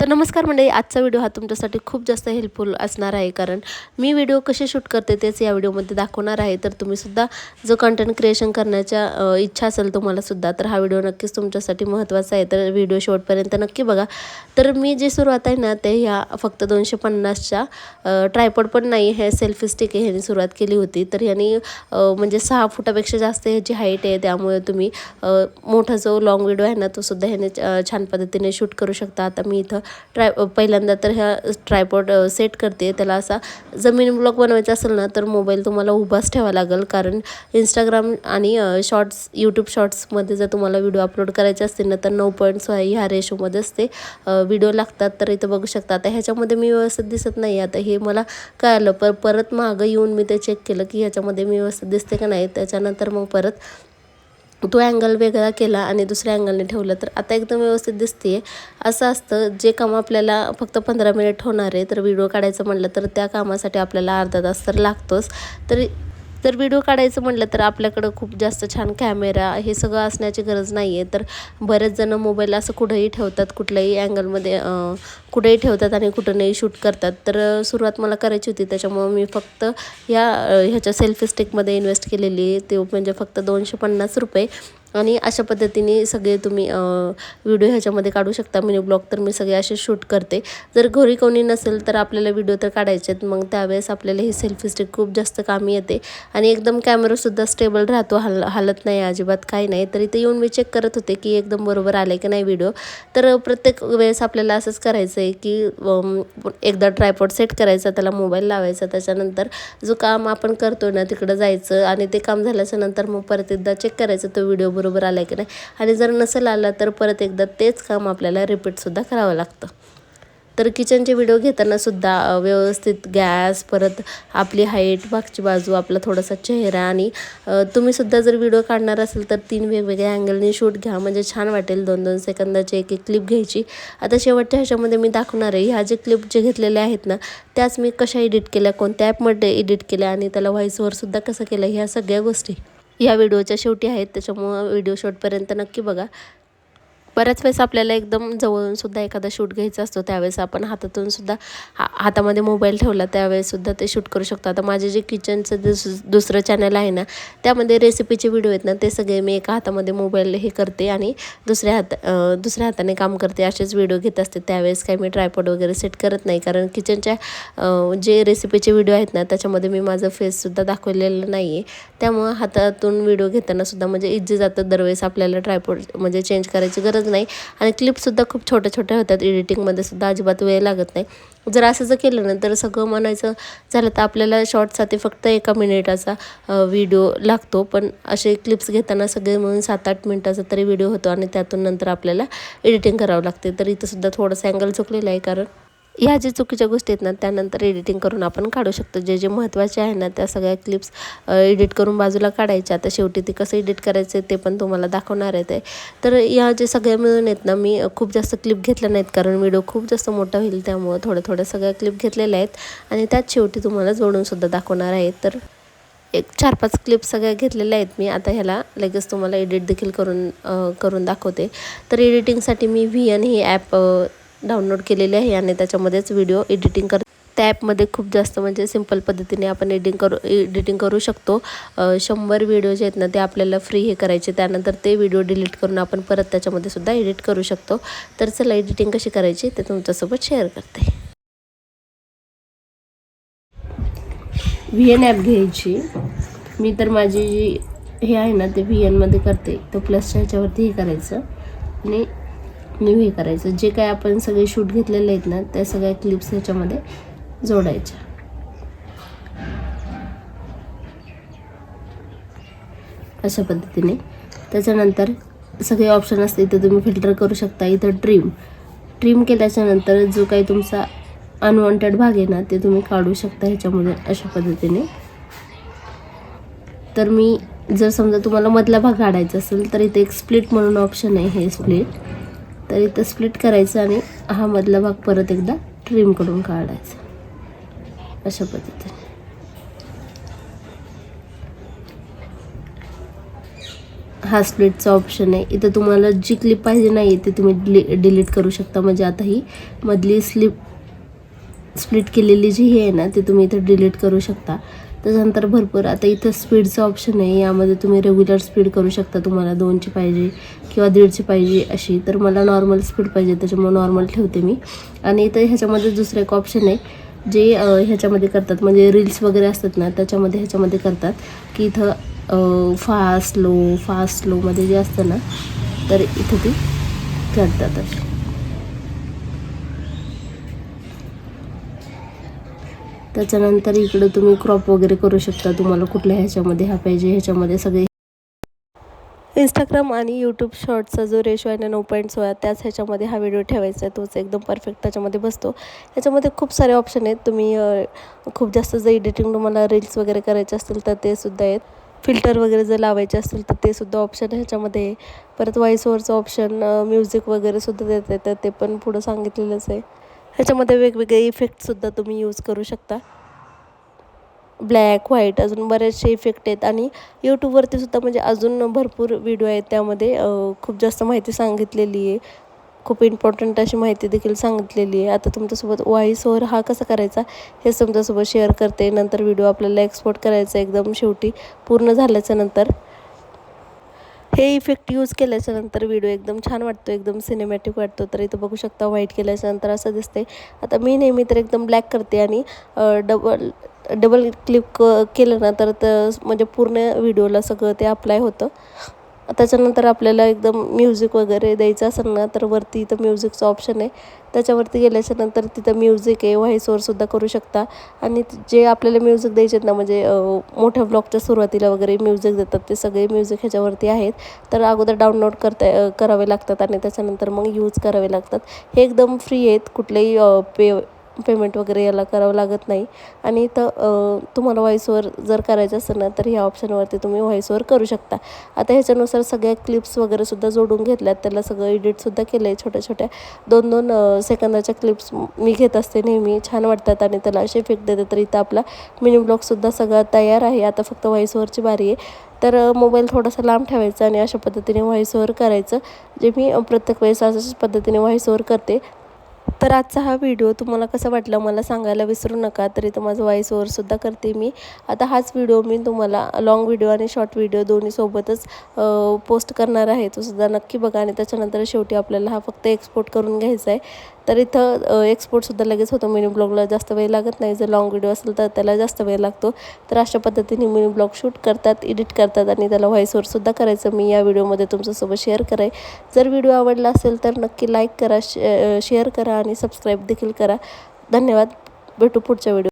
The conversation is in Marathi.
नमस्कार मंडळी, आजचा व्हिडिओ हा तुमच्यासाठी खूप जास्त हेल्पफुल असणार आहे, कारण मी व्हिडिओ कसे शूट करते तेच या व्हिडिओमध्ये दाखवणार आहे. तर तुम्हीसुद्धा जो कंटेंट क्रिएशन करण्याच्या इच्छा असेल तुम्हालासुद्धा, तर हा व्हिडिओ नक्कीच तुमच्यासाठी महत्त्वाचा आहे. तर व्हिडिओ शेवटपर्यंत नक्की बघा. तर मी जे सुरुवात आहे ना, ते ह्या फक्त 250च्या ट्रायपॉड पण नाही, हे सेल्फी स्टिक आहे, ह्याने सुरुवात केली होती. तर ह्याने म्हणजे 6 फुटापेक्षा जास्त ह्याची हाईट आहे, त्यामुळे तुम्ही मोठा जो लॉंग व्हिडिओ आहे ना, तो सुद्धा ह्याने छान पद्धतीने शूट करू शकता. आता मी इथं पहिल्यांदा तर ह्या ट्रायपॉड सेट करते. त्याला असा जमीन ब्लॉग बनवायचा असेल ना, तर मोबाईल तुम्हाला उभाच ठेवा लागेल, कारण इंस्टाग्राम आणि शॉर्ट्स यूट्यूब शॉर्ट्समध्ये जर तुम्हाला व्हिडिओ अपलोड करायचे असतील ना, तर 9.6 ह्या रेशोमध्येच ते व्हिडिओ लागतात. तर इथं बघू शकता. आता ह्याच्यामध्ये मी व्यवस्थित दिसत नाही. आता हे मला कळालं, परत मागं येऊन मी ते चेक केलं की ह्याच्यामध्ये मी व्यवस्थित दिसते का नाही. त्याच्यानंतर मग परत तो अँगल वेगळा केला आणि दुसऱ्या अँगलने ठेवलं, तर आता एकदम व्यवस्थित दिसते आहे. असं असतं, जे काम आपल्याला फक्त 15 मिनिट होणार आहे, तर व्हिडिओ काढायचं म्हटलं तर त्या कामासाठी आपल्याला अर्धा तास तर लागतोच. तर व्हिडिओ काढायचं म्हटलं तर आपल्याकडं खूप जास्त छान कॅमेरा हे सगळं असण्याची गरज नाही आहे. तर बरेच जण मोबाईल असं कुठंही ठेवतात, कुठल्याही अँगलमध्ये कुठेही ठेवतात आणि कुठं नाही शूट करतात. तर सुरुवात मला करायची होती, त्याच्यामुळं मी फक्त ह्याच्या सेल्फी स्टिकमध्ये इन्व्हेस्ट केलेली आहे. ते म्हणजे फक्त 250 रुपये. आणि अशा पद्धतीने सगळे तुम्ही व्हिडिओ ह्याच्यामध्ये काढू शकता. मिनी ब्लॉग तर मी सगळे असे शूट करते. जर घरी कोणी नसेल तर आपल्याला व्हिडिओ तर काढायचे आहेत, मग त्यावेळेस आपल्याला ही सेल्फी स्टिक खूप जास्त कामी येते आणि एकदम कॅमेरासुद्धा स्टेबल राहतो, हालत नाही अजिबात, काही नाही. तर इथे येऊन मी चेक करत होते की एकदम बरोबर आले की नाही व्हिडिओ. तर प्रत्येक वेळेस आपल्याला असंच करायचं आहे की एकदा ट्रायपॉड सेट करायचा, त्याला मोबाईल लावायचा, त्याच्यानंतर जो काम आपण करतो ना तिकडं जायचं आणि ते काम झाल्याच्या नंतर मग परत एकदा चेक करायचं तो व्हिडिओ बरोबर आला की नाही. आणि जर नसेल आला तर परत एकदा तेच काम आपल्याला रिपीटसुद्धा करावं लागतं. तर किचनचे व्हिडिओ घेताना सुद्धा व्यवस्थित गॅस, परत आपली हाईट, मागची बाजू, आपला थोडासा चेहरा आणि तुम्हीसुद्धा जर व्हिडिओ काढणार असेल तर 3 वेगवेगळ्या अँगलने शूट घ्या, म्हणजे छान वाटेल. 2-2 सेकंदाची एक क्लिप घ्यायची. आता शेवटच्या ह्याच्यामध्ये मी दाखवणार आहे ह्या जे क्लिप जे घेतलेल्या आहेत ना, त्याच मी कशा एडिट केल्या, कोणत्या ॲपमध्ये एडिट केल्या आणि त्याला व्हॉईस ओव्हरसुद्धा कसं केलं, ह्या सगळ्या गोष्टी ह्या व्हिडिओच्या शेवटी आहेत. त्याच्यामुळं व्हिडिओ शेवटपर्यंत नक्की बघा. बऱ्याच वेळेस आपल्याला एकदम जवळूनसुद्धा एखादा शूट घ्यायचा असतो, त्यावेळेस आपण हातातूनसुद्धा हातामध्ये मोबाईल ठेवला त्यावेळेससुद्धा ते शूट करू शकतो. आता माझे जे किचनचं दुसरं चॅनल आहे ना, त्यामध्ये रेसिपीचे व्हिडिओ आहेत ना, ते सगळे मी एका हातामध्ये मोबाईल हे करते आणि दुसऱ्या हाताने काम करते, असेच व्हिडिओ घेत असते. त्यावेळेस काही मी ट्रायपॉड वगैरे सेट करत नाही, कारण किचनच्या जे रेसिपीचे व्हिडिओ आहेत ना, त्याच्यामध्ये मी माझं फेससुद्धा दाखवलेलं नाही आहे. त्यामुळं हातातून व्हिडिओ घेतानासुद्धा म्हणजे इझी जातं. दरवेळेस आपल्याला ट्रायपॉड म्हणजे चेंज करायची गरज नाही आणि क्लिपसुद्धा खूप छोट्या होतात. एडिटिंगमध्ये सुद्धा अजिबात वेळ लागत नाही. जर असं जर केलं ना, तर सगळं म्हणायचं झालं तर आपल्याला शॉर्टसाठी फक्त 1 मिनिटाचा व्हिडिओ लागतो, पण असे क्लिप्स घेताना सगळे मिळून 7-8 मिनिटाचा तरी व्हिडिओ होतो आणि त्यातून नंतर आपल्याला एडिटिंग करावं लागते. तर इथंसुद्धा थोडंसं अँगल चुकलेलं आहे, कारण ह्या ज्या चुकीच्या गोष्टी आहेत ना, त्यानंतर एडिटिंग करून आपण काढू शकतो. जे महत्त्वाचे आहे ना, त्या सगळ्या क्लिप्स एडिट करून बाजूला काढायच्या. आता शेवटी ते कसं एडिट करायचं ते पण तुम्हाला दाखवणार आहे ते. तर या जे सगळ्या मिळून आहेत ना, मी खूप जास्त क्लिप घेतल्या नाहीत, कारण व्हिडिओ खूप जास्त मोठा होईल, त्यामुळं थोड्या सगळ्या क्लिप घेतलेल्या आहेत आणि त्यात शेवटी तुम्हाला जोडूनसुद्धा दाखवणार आहे. तर एक 4-5 क्लिप सगळ्या घेतलेल्या आहेत मी. आता ह्याला लगेच तुम्हाला एडिट देखील करून दाखवते. तर एडिटिंगसाठी मी VN ही ॲप डाउनलोड केलेली आहे आणि त्याच्यामध्येच व्हिडिओ एडिटिंग त्या ॲपमध्ये खूप जास्त म्हणजे सिंपल पद्धतीने आपण एडिटिंग करू शकतो. 100 व्हिडिओ जे आहेत ना, ते आपल्याला फ्री हे करायचे, त्यानंतर ते व्हिडिओ डिलीट करून आपण परत त्याच्यामध्ये सुद्धा एडिट करू शकतो. तर चला एडिटिंग कशी करायची ते तुमच्यासोबत शेअर करते. VN ॲप घ्यायची. मी तर माझी जी हे आहे ना, ते VNमध्ये करते. तो प्लसच्या ह्याच्यावरती हे करायचं आणि न्यू हे करायचं. जे काय आपण सगळे शूट घेतलेले आहेत ना, त्या सगळ्या क्लिप्स ह्याच्यामध्ये जोडायच्या. अशा पद्धतीने. त्याच्यानंतर सगळे ऑप्शन असते, इथं तुम्ही फिल्टर करू शकता. इथं ट्रिम केल्याच्यानंतर जो काही तुमचा अनवॉन्टेड भाग आहे ना, ते तुम्ही काढू शकता ह्याच्यामध्ये अशा पद्धतीने. तर मी जर समजा तुम्हाला मधला भाग काढायचा असेल तर इथे एक स्प्लिट म्हणून ऑप्शन आहे, हे स्प्लिट. तर इथं स्प्लिट करायचं आणि हा मधला भाग परत एकदा ट्रिम करून काढायचा अशा पद्धतीने. हा स्प्लिटचा ऑप्शन आहे. इथं तुम्हाला जी क्लिप पाहिजे नाही ते तुम्ही डिलीट करू शकता. म्हणजे आता ही मधली स्प्लिट केलेली जी आहे ना ते तुम्ही इथं डिलीट करू शकता. त्याच्यानंतर भरपूर आता इथं स्पीडचं ऑप्शन आहे. यामध्ये तुम्ही रेग्युलर स्पीड करू शकता. तुम्हाला 2ची पाहिजे किंवा 1.5ची पाहिजे अशी. तर मला नॉर्मल स्पीड पाहिजे त्याच्यामुळे नॉर्मल ठेवते मी. आणि इथं ह्याच्यामध्ये दुसरं एक ऑप्शन आहे जे ह्याच्यामध्ये करतात म्हणजे रील्स वगैरे असतात ना ह्याच्यामध्ये करतात की इथं फास्ट स्लोमध्ये जे असतं ना तर इथं ती करतात अशी. त्याच्यानंतर इकडं तुम्ही क्रॉप वगैरे करू शकता. तुम्हाला कुठल्या ह्याच्यामध्ये हा पाहिजे ह्याच्यामध्ये सगळे इंस्टाग्राम आणि यूट्यूब शॉर्ट्सचा जो रेशो आहे ना 9.16 त्याच ह्याच्यामध्ये हा व्हिडिओ ठेवायचा आहे. तोच एकदम परफेक्ट त्याच्यामध्ये बसतो. ह्याच्यामध्ये खूप सारे ऑप्शन आहेत. तुम्ही खूप जास्त जर एडिटिंग तुम्हाला रील्स वगैरे करायचे असतील तर ते सुद्धा आहेत. फिल्टर वगैरे जर लावायचे असतील तर ते सुद्धा ऑप्शन ह्याच्यामध्ये आहे. परत व्हॉइस ओव्हरचं ऑप्शन म्युझिक वगैरे सुद्धा देता येतं. ते पण पुढं सांगितलेलंच आहे. ह्याच्यामध्ये वेगवेगळे इफेक्टसुद्धा तुम्ही यूज करू शकता. ब्लॅक व्हाईट अजून बरेचसे इफेक्ट आहेत. आणि यूट्यूबवरती सुद्धा म्हणजे अजून भरपूर व्हिडिओ आहेत. त्यामध्ये खूप जास्त माहिती सांगितलेली आहे. खूप इम्पॉर्टंट अशी माहिती देखील सांगितलेली आहे. आता तुमच्यासोबत व्हॉइस ओव्हर हा कसा करायचा हेच तुमच्यासोबत शेअर करते. नंतर व्हिडिओ आपल्याला एक्सपोर्ट करायचा एकदम शेवटी पूर्ण झाल्याच्या नंतर. हे इफेक्ट यूज केल्याच्यानंतर व्हिडिओ एकदम छान वाटतो, एकदम सिनेमॅटिक वाटतो. तर इथं बघू शकता व्हाईट केल्याच्यानंतर असं दिसते. आता मी नेहमी तर एकदम ब्लॅक करते आणि डबल क्लिक केलं ना तर म्हणजे पूर्ण व्हिडिओला सगळं ते अप्लाय होतं. त्याच्यानंतर आपल्याला एकदम म्युझिक वगैरे द्यायचं असेल ना तर वरती इथं म्युझिकचं ऑप्शन आहे. त्याच्यावरती गेल्याच्यानंतर तिथं म्युझिक आहे. व्हॉइस ओव्हरसुद्धा करू शकता. आणि जे आपल्याला म्युझिक द्यायचे आहेत ना म्हणजे मोठ्या ब्लॉगच्या सुरुवातीला वगैरे म्युझिक देतात ते सगळे म्युझिक ह्याच्यावरती आहेत. तर अगोदर डाउनलोड करावे लागतात आणि त्याच्यानंतर मग यूज करावे लागतात. हे एकदम फ्री आहेत. कुठलेही पेमेंट वगैरे याला करावं लागत नाही. आणि इथं तुम्हाला व्हॉइस ओव्हर जर करायचं असेल ना तर ह्या ऑप्शनवरती तुम्ही व्हॉइस ओव्हर करू शकता. आता ह्याच्यानुसार सगळ्या क्लिप्स वगैरे सुद्धा जोडून घेतल्यात. त्याला सगळं एडिटसुद्धा केलं आहे. छोट्या 2-2 सेकंदाच्या क्लिप्स मी घेत असते नेहमी. छान वाटतात आणि त्याला असे इफेक्ट देते. तर इथं आपला मिनी ब्लॉगसुद्धा सगळा तयार आहे. आता फक्त व्हॉइस ओव्हरची बारी आहे. तर मोबाईल थोडासा लांब ठेवायचा आणि अशा पद्धतीने व्हॉइस ओव्हर करायचं. जे मी प्रत्येक वेळेस अशाच पद्धतीने व्हॉइस ओव्हर करते. तर आजचा हा व्हिडिओ तुम्हाला कसा वाटला मला सांगायला विसरू नका. तरी तर माझं व्हॉइस ओव्हरसुद्धा करते मी. आता हाच व्हिडिओ मी तुम्हाला लॉंग व्हिडिओ आणि शॉर्ट व्हिडिओ दोन्ही सोबतच पोस्ट करणार आहे. तो सुद्धा नक्की बघा. आणि त्याच्यानंतर शेवटी आपल्याला हा फक्त एक्सपोर्ट करून घ्यायचा आहे. तर इथं एक्सपोर्टसुद्धा लगेच होतं. मिनी ब्लॉगला जास्त वेळ लागत नाही. जर लॉंग व्हिडिओ असेल तर त्याला जास्त वेळ लागतो. तर अशा पद्धतीने मिनी ब्लॉग शूट करतात, एडिट करतात आणि त्याला व्हॉइस ओव्हरसुद्धा करायचं मी या व्हिडिओमध्ये तुमच्यासोबत शेअर करेन. जर व्हिडिओ आवडला असेल तर नक्की लाईक करा, शेअर करा आणि सबस्क्राईब देखील करा. धन्यवाद. भेटू पुढच्या व्हिडिओ.